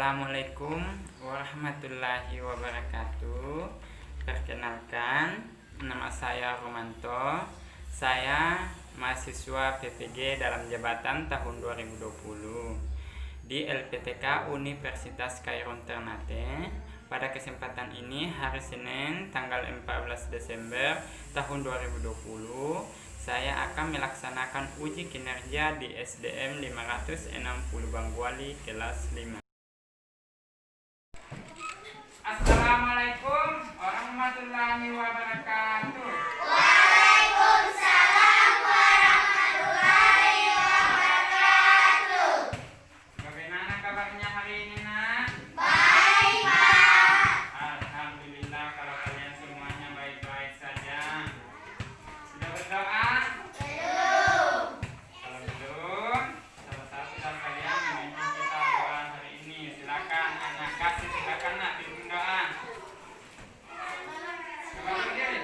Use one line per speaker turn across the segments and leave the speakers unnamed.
Assalamualaikum warahmatullahi wabarakatuh. Perkenalkan, nama saya Romanto. Saya mahasiswa PPG dalam jabatan tahun 2020 di LPTK Universitas Cairo Ternate. Pada kesempatan ini, hari Senin tanggal 14 Desember tahun 2020, saya akan melaksanakan uji kinerja di SDM 560 Bangguali kelas 5. Assalamualaikum warahmatullahi wabarakatuh.
Waalaikumsalam warahmatullahi wabarakatuh.
Bagaimana kabarnya hari ini, nak?
Baik, Pak.
Alhamdulillah kalau kalian semuanya baik-baik saja. Sudah berdoa?
Belum.
Kalau belum, salah satu dari kalian memimpin kita doa hari ini. Silakan, anak kasih, silakan nak pimpin doa. Coba berdiri.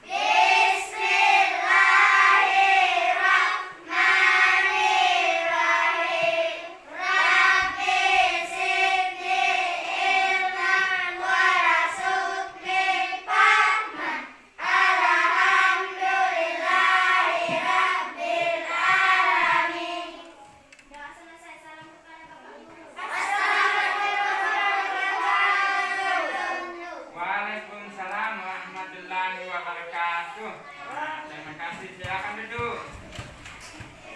Bismillahirrahmanirrahim. Rabbi zidni ilman warzuqni fahman. Alhamdulillahi rabbil alamin. Doa selesai. Salam kepada Bapak Guru. Assalamualaikum warahmatullahi wabarakatuh.
Waalaikumsalam warahmatullahi wabarakatuh. Terima kasih, silakan duduk.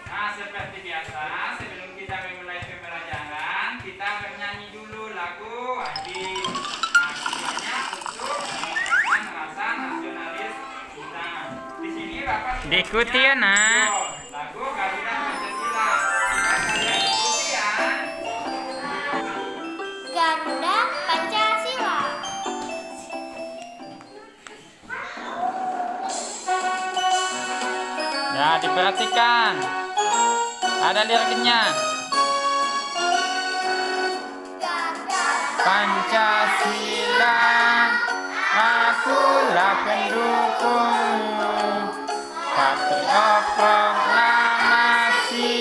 Nah, seperti biasa, sebelum kita memulai pembelajaran, kita bernyanyi dulu lagu wajib. Nah, tujuannya untuk meningkatkan rasa nasionalis kita. Di sini Bapak sudah
Diikuti
punya
ya, Nak.
lagu Garuda Pancasila. Kita kalian ikuti ya.
Garuda Pancasila.
Ya, diperhatikan. Ada liriknya. Pancasila, akulah pendukungmu. Patriot proklamasi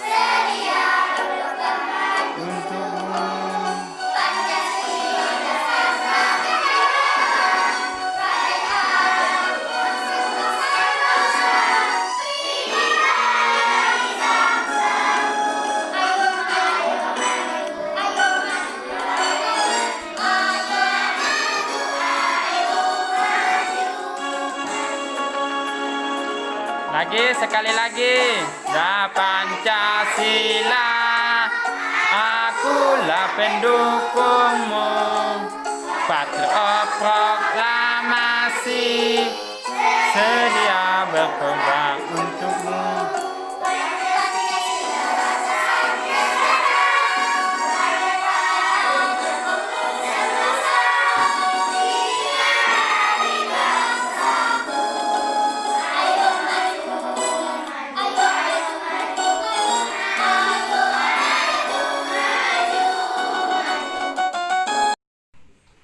Sedia berkorban
untukmu.
Pancasila
Lagi, sekali lagi. Ya, Pancasila, akulah pendukungmu. Patriot proklamasi, sedia berkorban untukmu.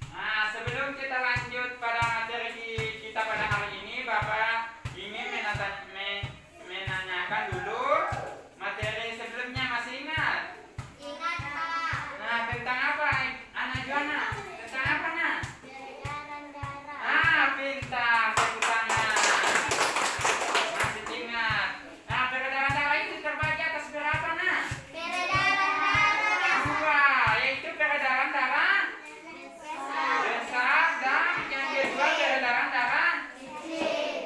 Nah, sebelum kita lanjut pada materi kita pada hari ini, Bapak ingin menanyakan dulu materi sebelumnya, masih ingat?
Ingat, Pak.
Nah, tentang apa, Anak Juana? Tentang apa, Nak?
Peredaran darah.
Ah, pintar, tepuk tangan. Masih ingat. Nah, peredaran darah itu terbagi atas berapa, Nak?
Peredaran darah.
Dua, yaitu peredaran darah besar dan yang kedua peredaran darah.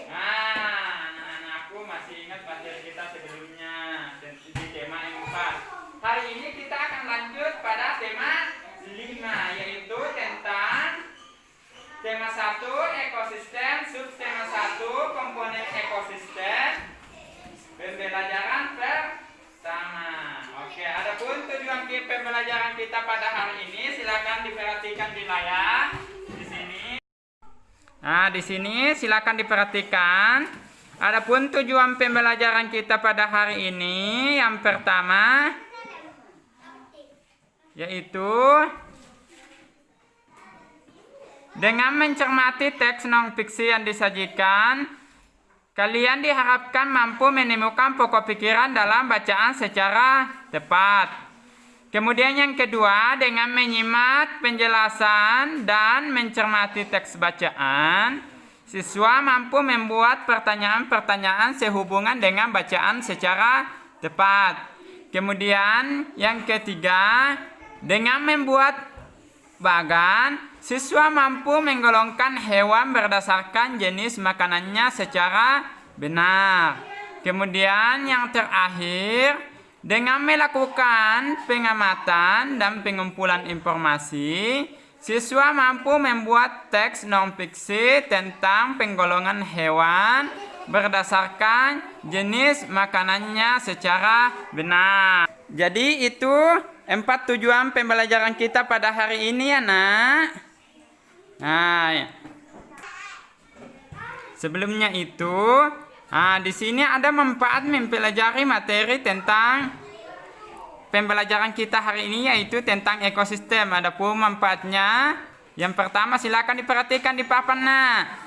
Nah, anak-anakku masih ingat materi kita sebelumnya di tema yang 4. Hari ini kita akan lanjut pada tema 5, yaitu tentang tema 1 ekosistem, subtema 1 komponen ekosistem, pembelajaran pertama. Oke, adapun tujuan pembelajaran kita pada hari ini silakan diperhatikan di layar di sini.
Nah, di sini silakan diperhatikan. Adapun tujuan pembelajaran kita pada hari ini, yang pertama yaitu dengan mencermati teks non-fiksi yang disajikan, kalian diharapkan mampu menemukan pokok pikiran dalam bacaan secara tepat. Kemudian yang kedua, dengan menyimak penjelasan dan mencermati teks bacaan, siswa mampu membuat pertanyaan-pertanyaan sehubungan dengan bacaan secara tepat. Kemudian yang ketiga, dengan membuat bagan, siswa mampu menggolongkan hewan berdasarkan jenis makanannya secara benar. Kemudian yang terakhir, dengan melakukan pengamatan dan pengumpulan informasi, siswa mampu membuat teks non-fiksi tentang penggolongan hewan berdasarkan jenis makanannya secara benar. Jadi itu 4 tujuan pembelajaran kita pada hari ini ya nak. Nah, ya. Sebelumnya itu, di sini ada manfaat mempelajari materi tentang pembelajaran kita hari ini, yaitu tentang ekosistem. Ada pun manfaatnya. Yang pertama, silakan diperhatikan di papan nak.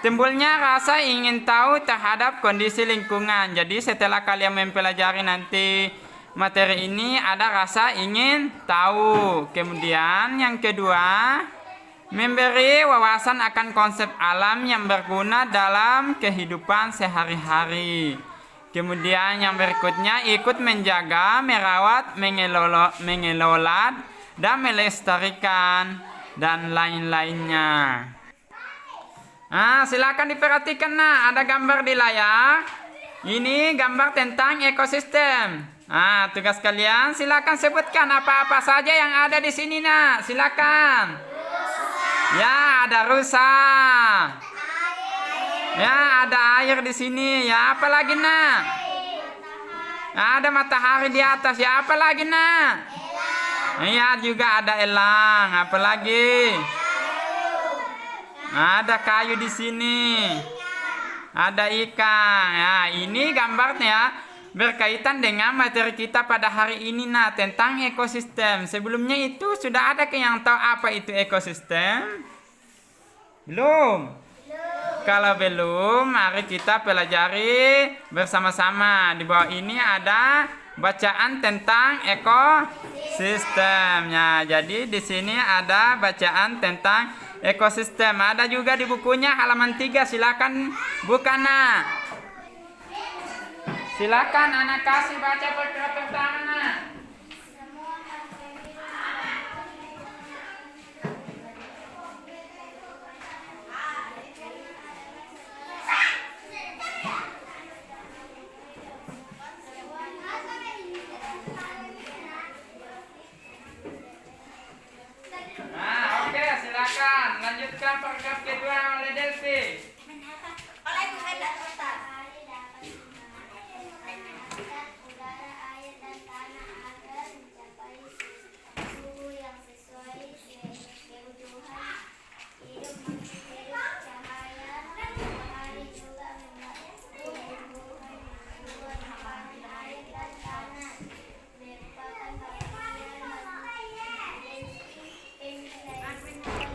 Timbulnya rasa ingin tahu terhadap kondisi lingkungan. Jadi setelah kalian mempelajari nanti materi ini, ada rasa ingin tahu. Kemudian yang kedua, memberi wawasan akan konsep alam yang berguna dalam kehidupan sehari-hari. Kemudian yang berikutnya, ikut menjaga, merawat, mengelola dan melestarikan dan lain-lainnya. Silakan diperhatikan nah, ada gambar di layar. Ini gambar tentang ekosistem. Tugas kalian silakan sebutkan apa-apa saja yang ada di sini nah. Silakan. Ya, ada rusa. Ya, ada air di sini. Ya, apa lagi nak? Ada matahari di atas. Ya, apa lagi nak? Iya, juga ada elang. Apa lagi? Ada kayu di sini. Ada ikan. Ya, ini gambarnya berkaitan dengan materi kita pada hari ini nah, tentang ekosistem. Sebelumnya itu sudah ada yang tahu apa itu ekosistem? Belum? Kalau belum, mari kita pelajari bersama-sama. Di bawah ini ada bacaan tentang ekosistem. Ya, jadi di sini ada bacaan tentang ekosistem. Ada juga di bukunya halaman 3. Silakan buka nak. Silakan anak kasih baca pertama nak. Oke, silakan lanjutkan paragraf kedua oleh Delphi.
Udara, air, dan tanah agar mencapai suhu yang sesuai kebutuhan hidup manusia. Cahaya matahari juga membantu tumbuhan makanan air dan tanah. Merupakan bagian air yang turun dalam bentuk hujan.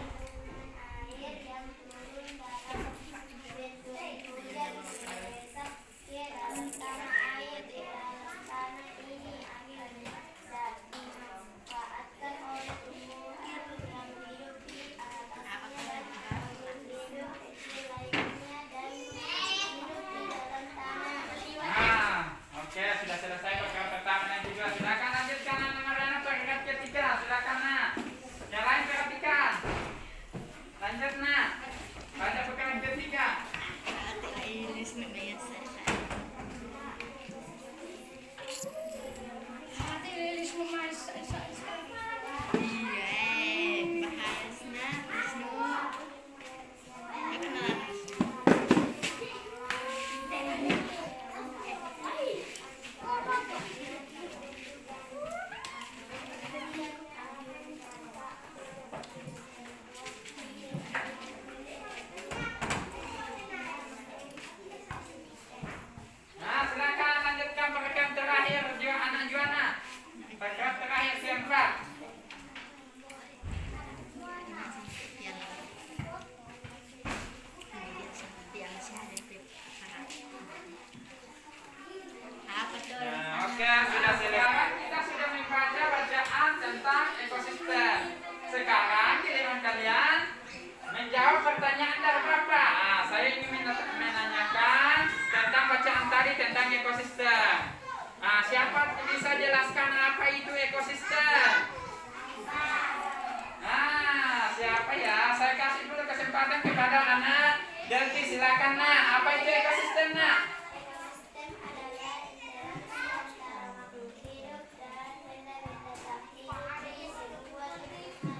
saya kasih dulu kesempatan kepada anak Delti, silakan nak. Apa itu ekosistem nak?
Ekosistem adalah interaksi antara makhluk hidup dan benda-benda tak hidup di sebuah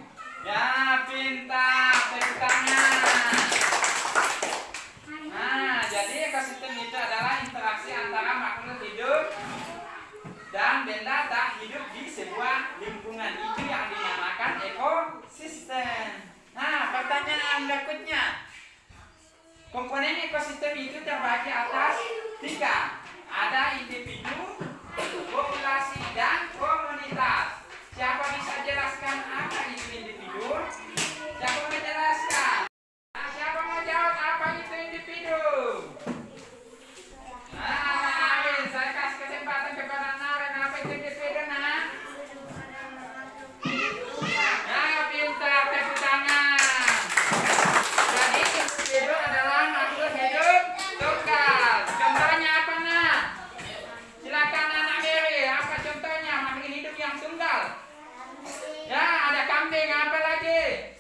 lingkungan.
Ya, pintar. Tepuk tangan. Nah, jadi ekosistem itu adalah interaksi antara makhluk hidup dan benda tak hidup di sebuah lingkungan. Itu yang dinamakan ekosistem. Nah, pertanyaan berikutnya. Komponen ekosistem itu terbagi atas 3. Ada individu, populasi, dan komunitas. Siapa bisa jelaskan apa itu individu? Siapa mau jelaskan? Nah, siapa mau jawab apa itu individu? Nah, Arin, saya kasih kesempatan kepada Naren. Apa itu individu, nah? Nah, pintar, tepuk tangan. Jadi individu adalah makhluk hidup tunggal. Contohnya apa, nak? Silakan anak Mary. Apa contohnya makhluk hidup yang tunggal? Ya, ada kambing. Apa lagi?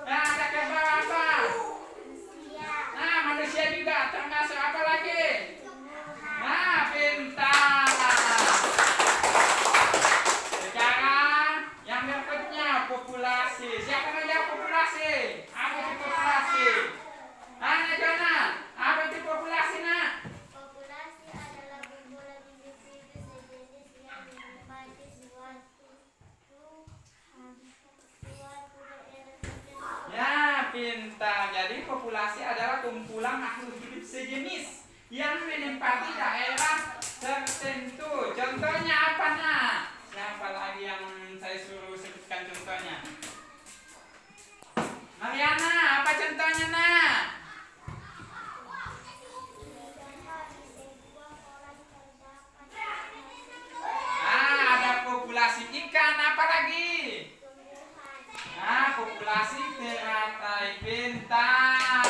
Nah, ada kerbau apa? Nah, manusia juga termasuk. Apa lagi? Nah, pintar. Sekarang yang berikutnya populasi. Siapa yang jawab populasi? Apa itu populasi? Anak Jona, apa itu populasi, nak?
Populasi adalah kumpulan individu sejenis yang menempati suatu daerah tertentu.
Ya, pintar. Jadi populasi adalah kumpulan makhluk hidup sejenis yang menempati daerah tertentu. Contohnya apa, nak? Siapa lagi yang saya suruh sebutkan contohnya? Mariana, apa contohnya, nak? Ada populasi ikan. Apa lagi? Nah, populasi teratai. Pintar.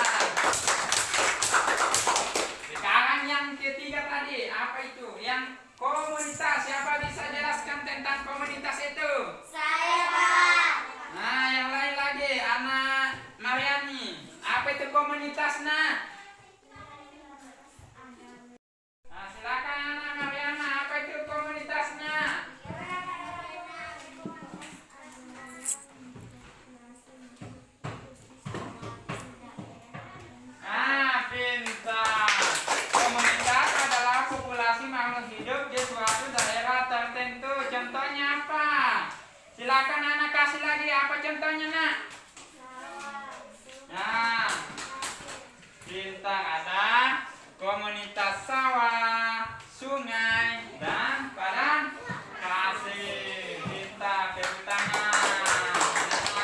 Sekarang yang ketiga tadi, apa itu? Yang komunitas. Siapa bisa jelaskan tentang komunitas itu?
Saya, Pak.
Nah, yang lain lagi, anak Mariani. Apa itu komunitas, nak? Nah, silakan anak Mariana. Apa itu komunitas, nak? Ah, pintar. Komunitas adalah populasi makhluk hidup di suatu daerah tertentu. Contohnya apa? Silakan anak kasih lagi. Apa contohnya, nak? Nah, pintar. Ada komunitas sawah, sungai, dan padang pasir. Pintar, tepuk tangan.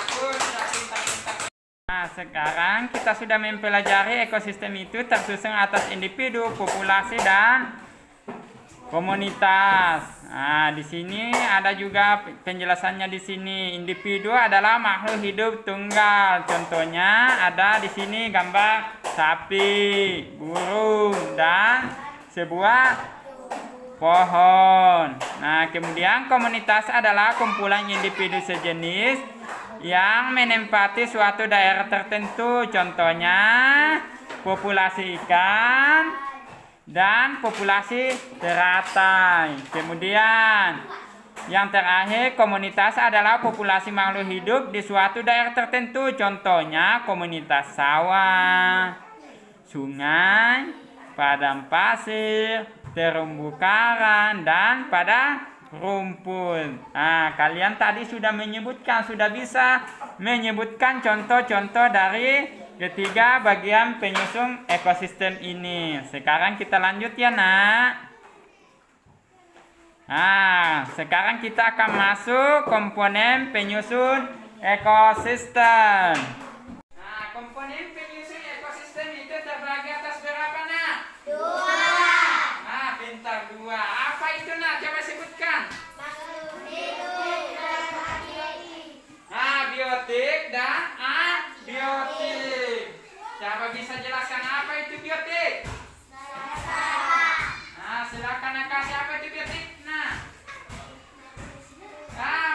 Aku sudah pintar-pintar.
Nah, sekarang kita sudah mempelajari ekosistem itu tersusun atas individu, populasi, dan komunitas. Nah, di sini ada juga penjelasannya di sini. Individu adalah makhluk hidup tunggal. Contohnya ada di sini gambar sapi, burung, dan sebuah pohon. Nah, kemudian komunitas adalah kumpulan individu sejenis yang menempati suatu daerah tertentu. Contohnya populasi ikan dan populasi teratai. Kemudian yang terakhir, komunitas adalah populasi makhluk hidup di suatu daerah tertentu. Contohnya komunitas sawah, sungai, padang pasir, terumbu karang, dan padang rumput. Nah, kalian tadi sudah menyebutkan, sudah bisa menyebutkan contoh-contoh dari ketiga bagian penyusun ekosistem ini. Sekarang kita lanjut ya, nak. Nah, sekarang kita akan masuk komponen penyusun ekosistem.
Nah, komponen penyusun ekosistem itu terbagi atas berapa, nak?
2.
Nah, pintar 2. Apa itu, nak? Coba sebutkan.
Makhluk hidup dan biotik.
Nah, biotik dan abiotik. Siapa bisa jelaskan apa itu biotik? Nah, silakan kasih apa itu biotik. Nah,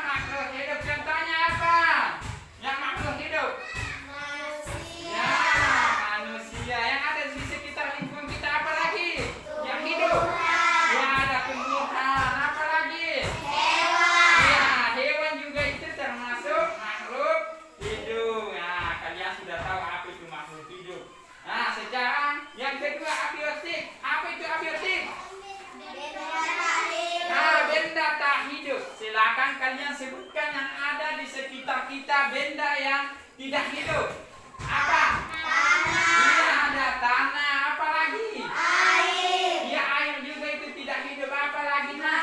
makhluk hidup. Contohnya apa? Yang makhluk hidup. kalian sudah tahu apa itu makhluk hidup. Nah, sekarang yang kedua abiotik. Apa itu abiotik? Nah, benda tak hidup. Silakan kalian sebutkan yang ada di sekitar kita, benda yang tidak hidup. Apa? Iya, ada tanah. Apa lagi? Iya, air juga itu tidak hidup. Apa lagi, nak?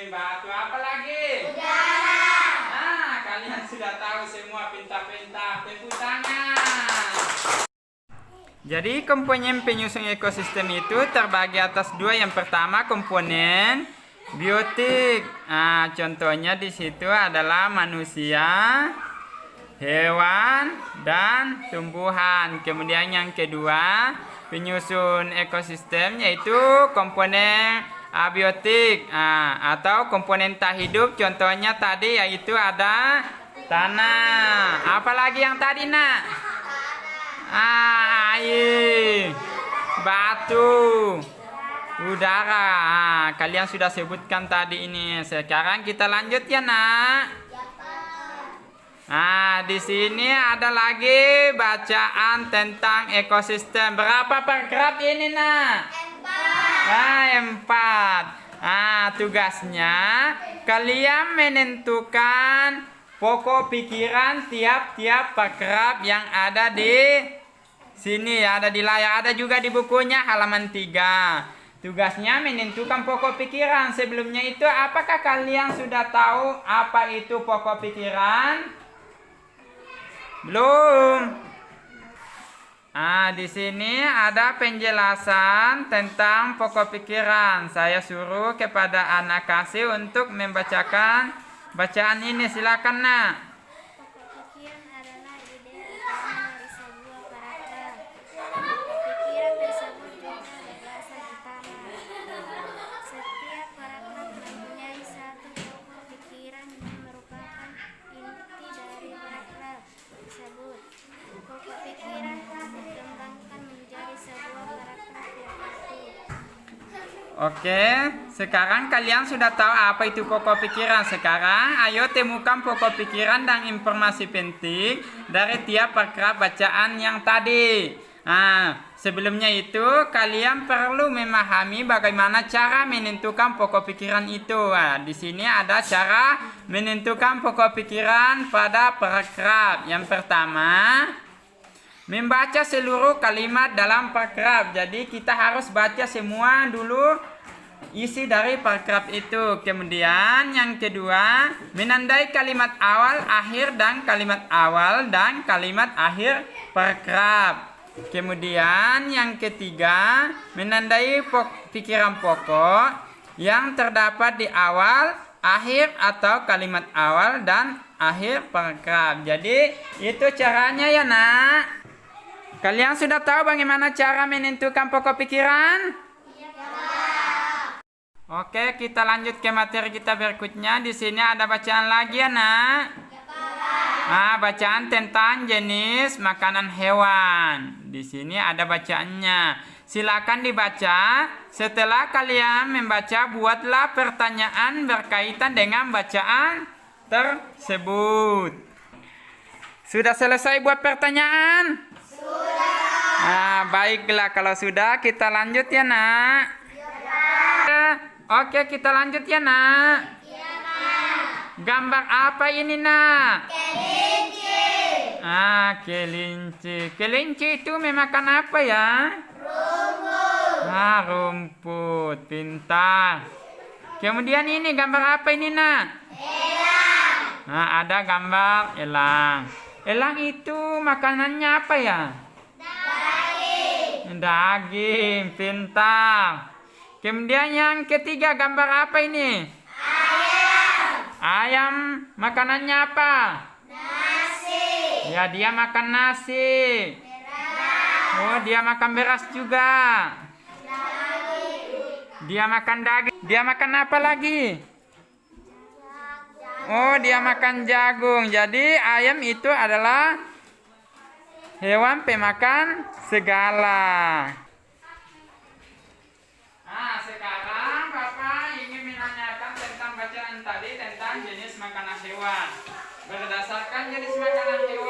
Batu. Apa lagi? Nah, kalian sudah tahu semua, pintar-pintar. Tepuk tangan.
Jadi komponen penyusun ekosistem itu terbagi atas dua. Yang pertama komponen biotik. Nah, contohnya di situ adalah manusia, hewan, dan tumbuhan. Kemudian yang kedua penyusun ekosistem yaitu komponen abiotik atau komponen tak hidup. Contohnya tadi yaitu ada tanah. Apalagi yang tadi, nak? Air, batu, udara. Kalian sudah sebutkan tadi ini. Sekarang kita lanjut ya, nak. Di sini ada lagi bacaan tentang ekosistem. Berapa paragraf ini, nak? 4. Tugasnya kalian menentukan pokok pikiran tiap-tiap paragraf yang ada di sini, ada di layar, ada juga di bukunya halaman 3. Tugasnya menentukan pokok pikiran. Sebelumnya itu apakah kalian sudah tahu apa itu pokok pikiran? Belum. Di sini ada penjelasan tentang pokok pikiran. Saya suruh kepada anak kasih untuk membacakan bacaan ini. Silakan, nak.
Pokok pikiran adalah ide utama dari sebuah paragraf. Pokok pikiran tersebut juga gagasan utama. Setiap paragraf mempunyai satu pokok pikiran yang merupakan inti dari paragraf tersebut. Pokok pikiran dikembangkan menjadi sebuah paragraf yang utuh.
Oke, sekarang kalian sudah tahu apa itu pokok pikiran. Sekarang ayo temukan pokok pikiran dan informasi penting dari tiap paragraf bacaan yang tadi. Sebelumnya itu kalian perlu memahami bagaimana cara menentukan pokok pikiran itu. Di sini ada cara menentukan pokok pikiran pada paragraf. Yang pertama, membaca seluruh kalimat dalam paragraf. Jadi kita harus baca semua dulu isi dari paragraf itu. Kemudian yang kedua, menandai kalimat awal, akhir, dan kalimat awal dan kalimat akhir paragraf. Kemudian yang ketiga, menandai pikiran pokok yang terdapat di awal, akhir, atau kalimat awal dan akhir paragraf. Jadi itu caranya ya, nak. Kalian sudah tahu bagaimana cara menentukan pokok pikiran? Oke, kita lanjut ke materi kita berikutnya. Di sini ada bacaan lagi ya, nak. Bacaan tentang jenis makanan hewan. Di sini ada bacaannya. Silakan dibaca. Setelah kalian membaca, buatlah pertanyaan berkaitan dengan bacaan tersebut. Sudah selesai buat pertanyaan? Baiklah, kalau sudah kita lanjut ya, nak. Oke, kita lanjut ya, nak. Gambar apa ini, nak?
Kelinci.
Kelinci. Kelinci itu memakan apa ya?
Rumput.
Rumput. Pintar. Kemudian ini gambar apa ini, nak?
Elang.
Ada gambar elang. Elang itu makanannya apa ya?
Daging.
Daging. Pintar. Kemudian yang ketiga gambar apa ini? Ayam makanannya apa?
Nasi.
Ya, dia makan nasi.
Beras.
Dia makan beras juga. Dia makan daging. Dia makan apa lagi? Dia makan jagung. Jadi ayam itu adalah hewan pemakan segala. Sekarang Bapak ingin menanyakan tentang bacaan tadi tentang jenis makanan hewan. Berdasarkan jenis makanan hewan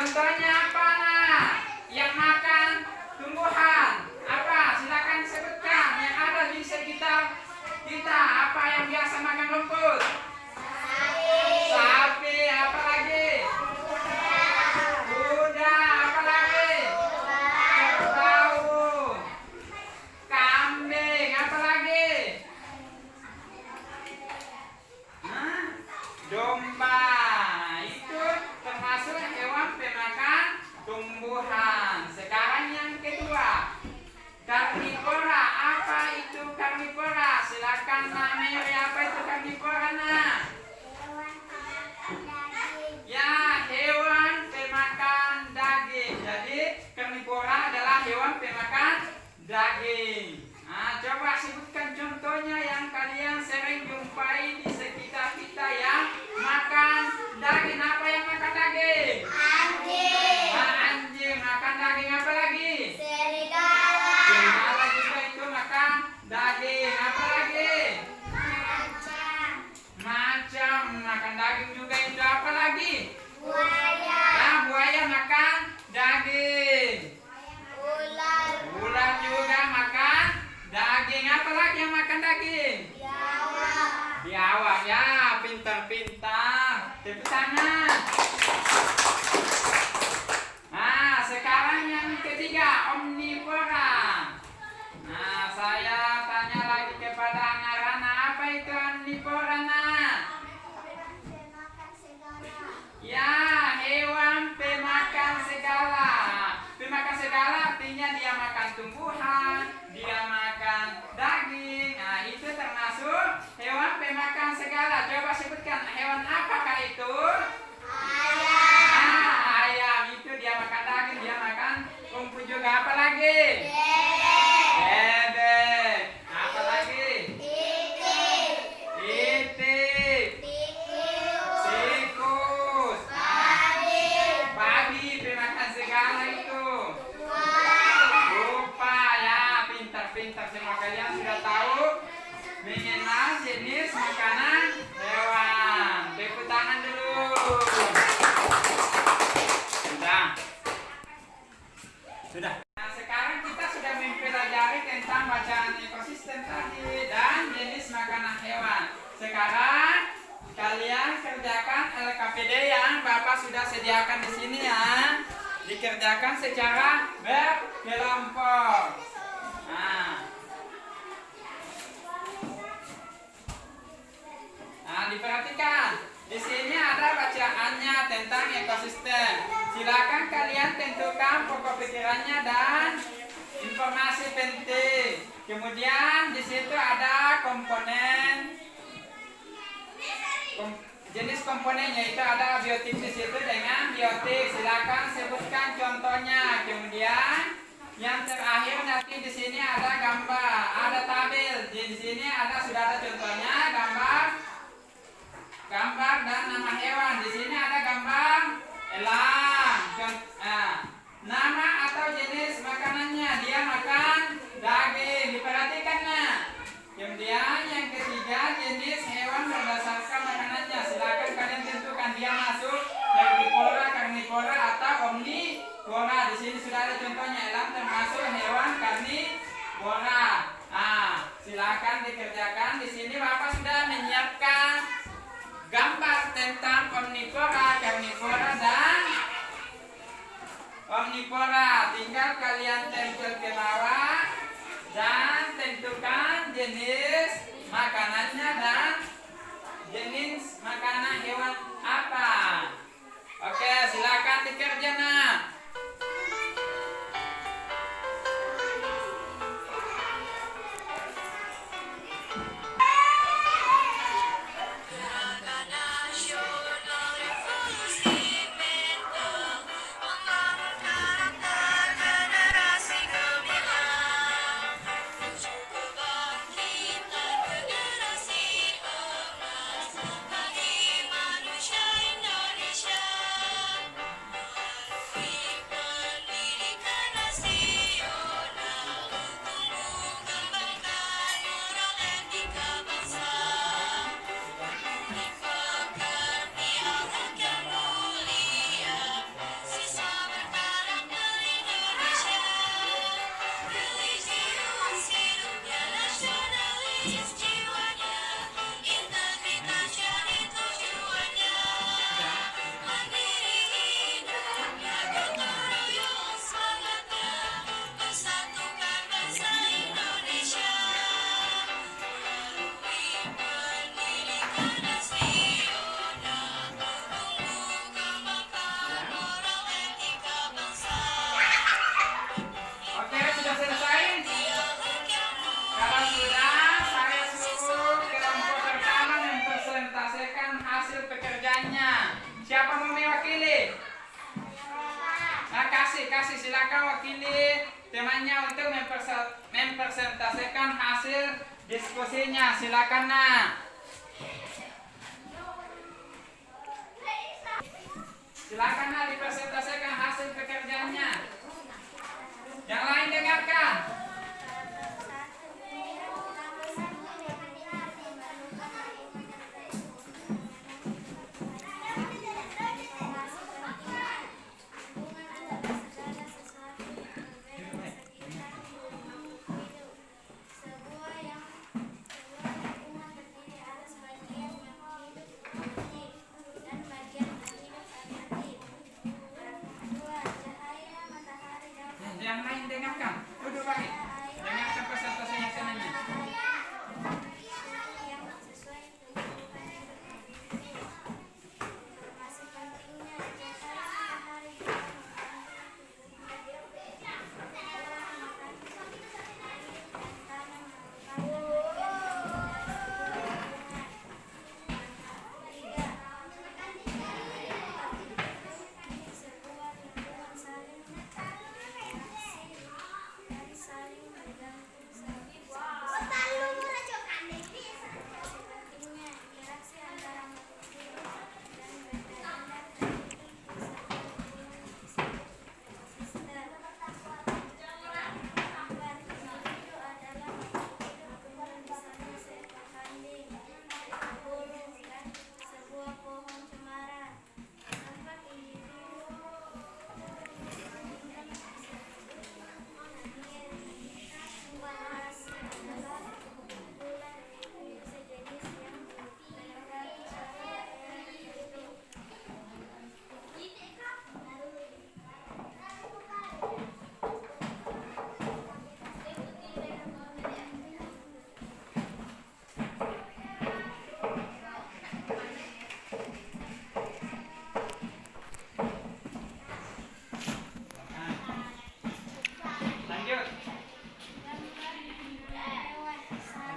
Contohnya apa nah? Yang makan tumbuhan. Apa? Silakan sebutkan yang ada di sekitar kita. Apa yang biasa makan rumput? Sapi. Apa lagi? Kuda. Apa lagi? Kerbau. Kambing. Apa lagi? Hah? Domba. Itu termasuk hewan pemakan tumbuhan. Sekarang yang kedua, karnivora. Apa itu karnivora? Silakan Nak Mary, apa itu karnivora nah? Ya, hewan pemakan daging. Jadi karnivora adalah hewan pemakan daging. Nah, coba sebutkan contohnya yang kalian sering jumpai di sekitar kita yang makan daging. Apa yang makan daging?
Anjing.
Nah, anjing makan daging. Apa lagi?
Serigala.
Serigala juga itu makan daging. Apa lagi? Macam makan daging juga itu. Apa lagi?
Buaya.
Nah, buaya makan daging.
Ular.
Ular juga makan daging. Apa lagi yang makan daging?
Biawak.
Biawak. Ya, pintar-pintar. Tepuk tangan. Nah, sekarang yang ketiga, omnivora. Nah, saya tanya lagi kepada Angarana, apa itu omnivora nah?
Pemakan segala.
Ya, hewan pemakan segala. Pemakan segala artinya dia makan tumbuhan, dia makan daging. Nah, itu termasuk hewan pemakan segala. Coba sebutkan hewan apakah itu?
Ayam.
Ah, ayam itu dia makan daging, dia makan rumput juga. Apa lagi?
Bebek.
Bebek. Apa lagi?
Itik.
Itik.
Tikus.
Tikus.
Babi.
Babi pemakan segala itu. Rupa ya, pintar-pintar semua kalian sudah tahu mengenal jenis makanan hewan. Tepuk tangan dulu. Sudah. Nah, sekarang kita sudah mempelajari tentang bacaan ekosistem tadi dan jenis makanan hewan. Sekarang kalian kerjakan LKPD yang Bapak sudah sediakan di sini ya. Dikerjakan secara berkelompok. Nah, diperhatikan. Di sini ada bacaannya tentang ekosistem. Silakan kalian tentukan pokok pikirannya dan informasi penting. Kemudian di situ ada komponen jenis komponen, yaitu ada biotik di situ dengan biotik. Silakan sebutkan contohnya. Kemudian yang terakhir nanti di sini ada gambar, ada tabel. Di sini sudah ada contohnya, gambar dan nama hewan. Di sini ada gambar elang. Nama atau jenis makanannya, dia makan daging. Diperhatikan nah. Kemudian yang ketiga, jenis hewan berdasarkan makanannya. Silakan kalian tentukan dia masuk herbivora, karnivora atau omnivora. Di sini sudah ada contohnya, elang termasuk hewan karnivora. Silakan dikerjakan. Di sini Bapak sudah menyiapkan gambar tentang omnivora, karnivora dan omnivora. Tinggal kalian tempel ke bawah dan tentukan jenis makanannya dan jenis makanan hewan apa. Oke, silakan dikerja nah. kasih silakan wakili temannya untuk mempresentasikan hasil diskusinya. Silakan nak. Silakan nak dipresentasikan hasil pekerjaannya. Yang lain dengarkan. Yang lain dengarkan. Duduk lagi. Dengarkan presentasinya senangnya.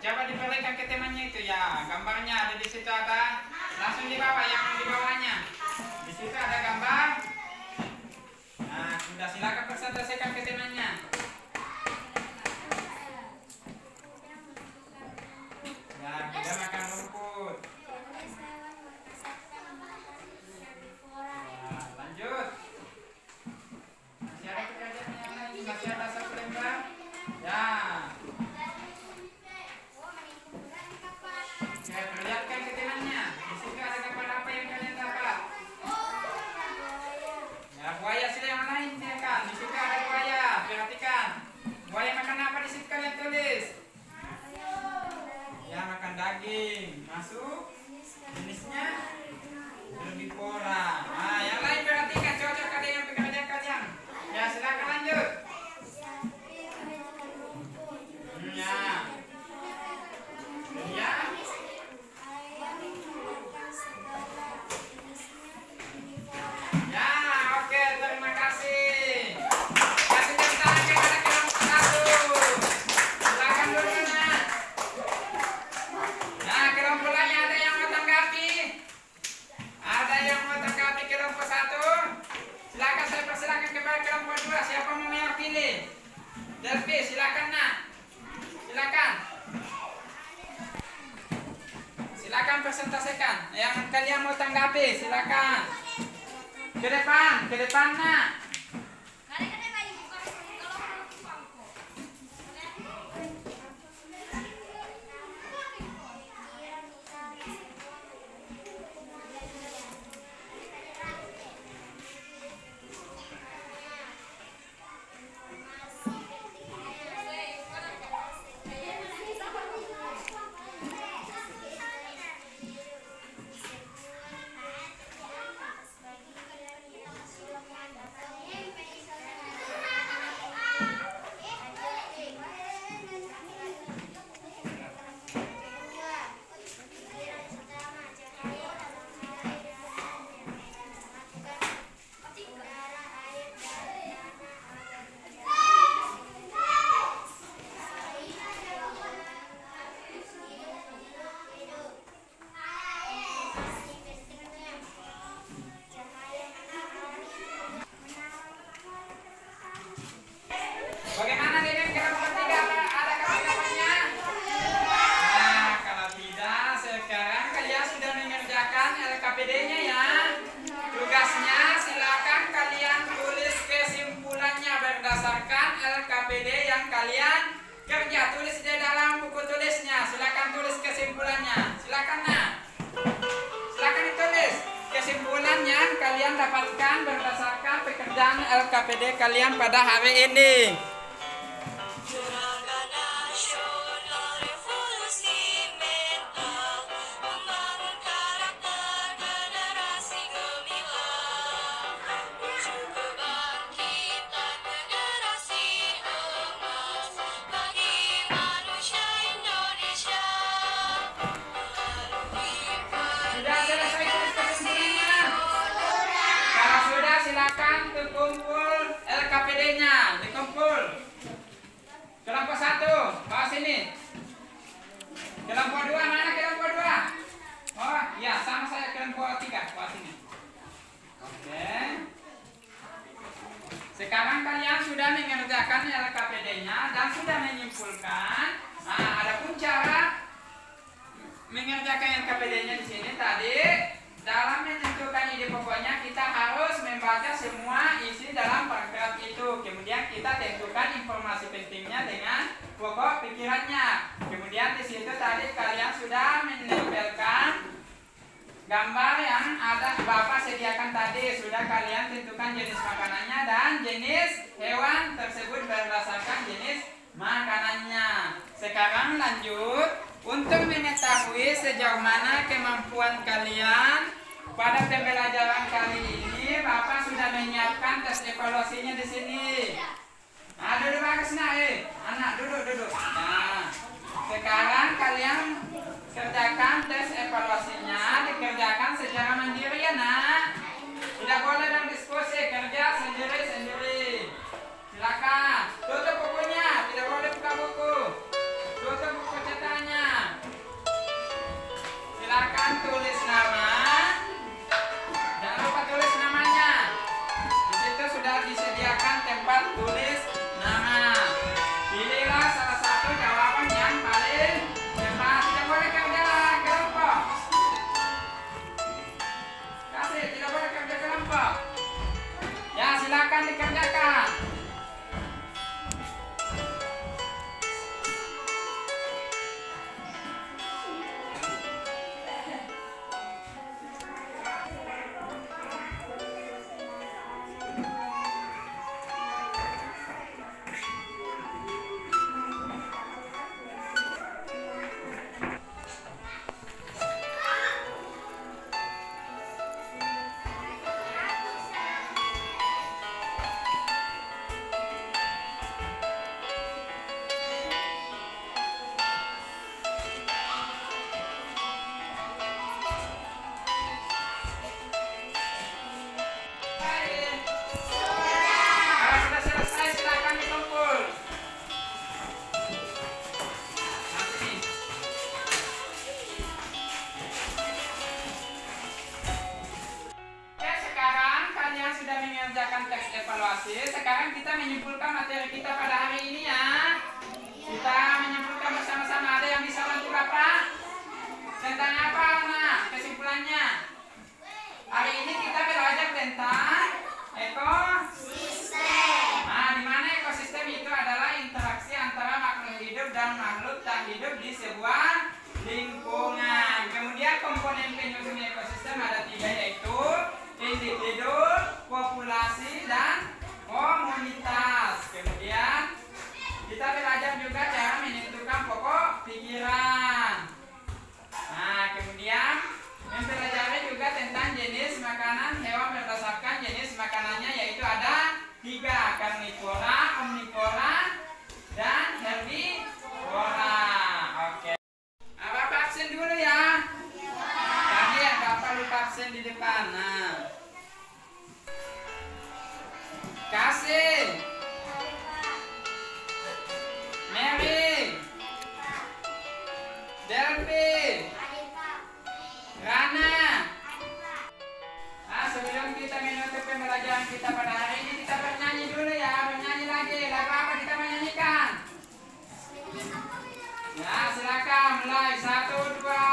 Coba dibalikan ke temannya itu ya, gambarnya ada di situ ada, langsung di bawah yang di bawahnya. Di situ ada gambar. Nah, sudah silakan presentasikan ke temannya. Ya, kita makan rumput. Nah, lanjut. Masih ada pekerjaan yang lain, masih ada satu lembar. Ya. Saya perlihatkan ke temannya. Di situ ada gambar apa yang kalian dapat? Ya, buaya sila yang lain ya kan. Di situ ada buaya. Perhatikan. Buaya makan apa di situ kalian tulis? Ya, makan daging. Masuk. Jenisnya herbivora. Nah, yang lain perhatikan. Cocok kalian yang pekerjaan kalian. Ya, silakan lanjut. Ya. Ya. Ya, oke, terima kasih. Kasih tepuk tangan kepada kelompok satu. Silakan dulu, Nak. Nah, kelompok lain ada yang mau tanggapi? Ada yang mau tanggapi kelompok satu? Silakan, saya persilakan kepada kelompok dua. Siapa mau mewakili? Delphi, silakan, Nak. Silakan. Silakan presentasikan. Yang kalian mau tanggapi, silakan. Ke depan, Nak.
LKPD yang kalian kerja. Tulis di dalam buku tulisnya. Silakan tulis kesimpulannya. Silakan nak. Silakan ditulis kesimpulan yang kalian dapatkan berdasarkan pekerjaan LKPD kalian pada hari ini.
Gerakan Nasional Revolusi Mental membangun karakter generasi gemilang, menuju kebangkitan generasi emas bagi manusia Indonesia.
Sudah selesai tulis kesimpulannya? Kalau sudah silakan kumpul LKPD-nya. Dikumpul. Kelompok 1, bawa sini. Kelompok 2, mana kelompok 2? Oh, iya, sama saya kelompok 3, bawa sini. Oke. Sekarang kalian sudah mengerjakan LKPD-nya dan sudah menyimpulkan. Nah, adapun cara mengerjakan LKPD-nya di sini tadi, dalam menentukan ide pokoknya kita harus membaca semua isi dalam paragraf itu. Kemudian kita tentukan informasi pentingnya dengan pokok pikirannya. Kemudian di situ tadi kalian sudah menempelkan gambar yang ada Bapak sediakan tadi. Sudah kalian tentukan jenis makanannya dan jenis hewan tersebut berdasarkan jenis makanannya. Sekarang lanjut. Untuk mengetahui sejauh mana kemampuan kalian pada pembelajaran kali ini, Bapak sudah menyiapkan tes evaluasinya di sini. Nah, duduk bagus nak, anak duduk. Nah, sekarang kalian kerjakan tes evaluasinya, dikerjakan secara mandiri ya nak. Tidak boleh dalam diskusi, kerja sendiri. Silakan, tutup bukunya, tidak boleh buka buku. Tutup buku cetakannya. Silakan tulis nama. Jangan lupa tulis namanya. Di situ sudah disediakan tempat tulis nama. Pilihlah salah satu jawaban yang paling tepat. Tidak boleh kerja kelompok. Kasih, tidak boleh kerja kelompok. Ya, silakan dikerjakan. Kalau sudah selesai silakan dikumpul. Nanti nih. Oke, sekarang kalian sudah mengerjakan tes evaluasi. Sekarang kita menyimpulkan materi kita pada hari ini ya. Kita menyimpulkan bersama-sama. Ada yang bisa bantu Bapak? Tentang apa, Nak? Kesimpulannya? Hari ini kita belajar tentang ekosistem. Nah, di mana ekosistem itu adalah interaksi antara makhluk hidup dan makhluk tak hidup di sebuah lingkungan. Kemudian komponen penyusun ekosistem ada 3, yaitu individu, populasi, dan komunitas. Kemudian kita belajar juga cara menentukan pokok pikiran. Nah, kemudian mempelajari juga tentang jenis makanan hewan berdasarkan jenis makanannya, yaitu ada 3, karnivora, omnivora, dan herbivora. Oke. Nah, Bapak absen dulu ya. Tadi ya Bapak lupa absen di depan. Nah, kasih Mary, Delphi, Rana. Nah, sebelum kita menutup pembelajaran kita pada hari ini, kita bernyanyi dulu ya. Bernyanyi lagi. Lagu apa kita menyanyikan? Ya, silakan mulai. 1, 2,